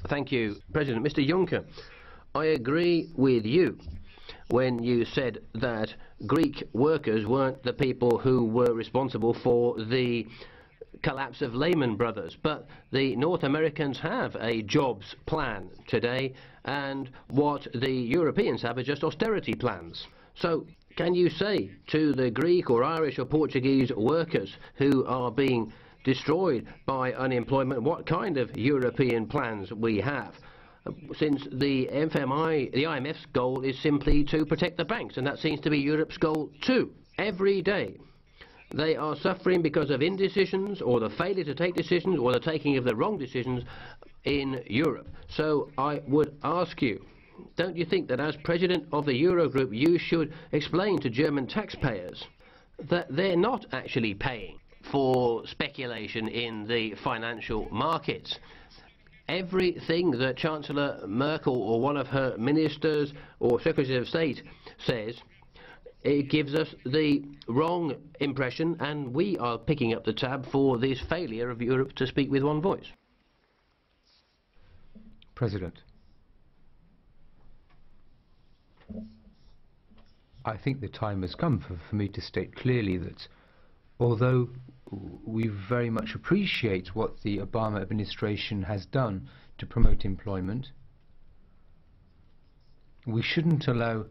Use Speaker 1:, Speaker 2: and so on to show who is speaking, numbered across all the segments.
Speaker 1: Thank you, President. Mr. Juncker, I agree with you when you said that Greek workers weren't the people who were responsible for the collapse of Lehman Brothers, but the North Americans have a jobs plan today, and what the Europeans have are just austerity plans. So can you say to the Greek or Irish or Portuguese workers who are being destroyed by unemployment what kind of European plans we have? Since the IMF's goal is simply to protect the banks, and that seems to be Europe's goal too. Every day they are suffering because of indecisions, or the failure to take decisions, or the taking of the wrong decisions in Europe. So I would ask you, don't you think that as President of the Eurogroup you should explain to German taxpayers that they're not actually paying for speculation in the financial markets? Everything that Chancellor Merkel or one of her ministers or Secretary of State says, it gives us the wrong impression, and we are picking up the tab for this failure of Europe to speak with one voice.
Speaker 2: President, I think the time has come for me to state clearly that although we very much appreciate what the Obama administration has done to promote employment, we shouldn't allow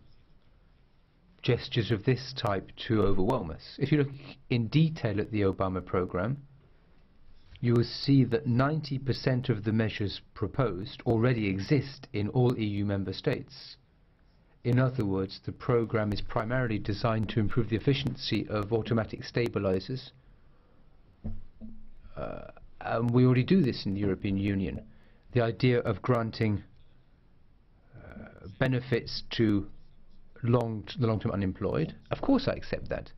Speaker 2: gestures of this type to overwhelm us. If you look in detail at the Obama program, you will see that 90% of the measures proposed already exist in all EU member states. In other words, the program is primarily designed to improve the efficiency of automatic stabilizers, and we already do this in the European Union. The idea of granting benefits to the long-term unemployed, of course I accept that.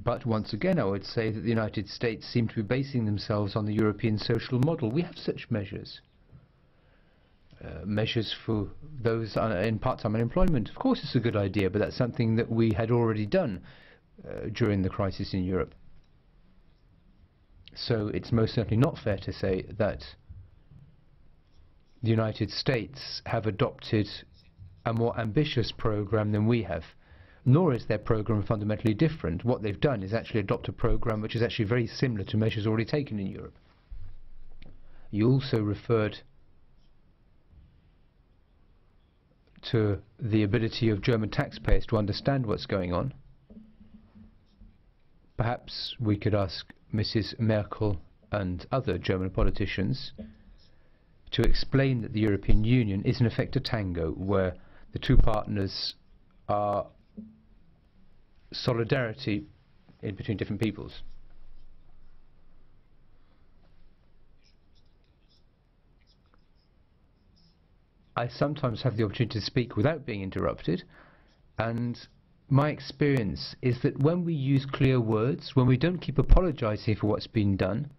Speaker 2: But once again I would say that the United States seem to be basing themselves on the European social model. We have such measures. Measures for those in part-time unemployment. Of course it's a good idea, but that's something that we had already done during the crisis in Europe. So it's most certainly not fair to say that the United States have adopted a more ambitious program than we have, nor is their program fundamentally different. What they've done is actually adopt a program which is actually very similar to measures already taken in Europe. You also referred to the ability of German taxpayers to understand what's going on. Perhaps we could ask Mrs. Merkel and other German politicians to explain that the European Union is in effect a tango where the two partners are solidarity in between different peoples. I sometimes have the opportunity to speak without being interrupted, and my experience is that when we use clear words, when we don't keep apologizing for what's been done,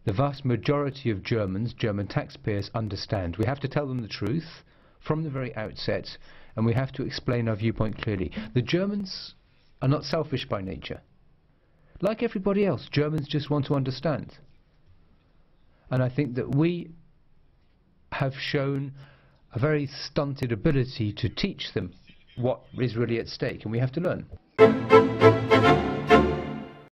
Speaker 2: the vast majority of German taxpayers understand. We have to tell them the truth from the very outset, and we have to explain our viewpoint clearly. The Germans are not selfish by nature. Like everybody else, Germans just want to understand. And I think that we have shown a very stunted ability to teach them what is really at stake, and we have to learn.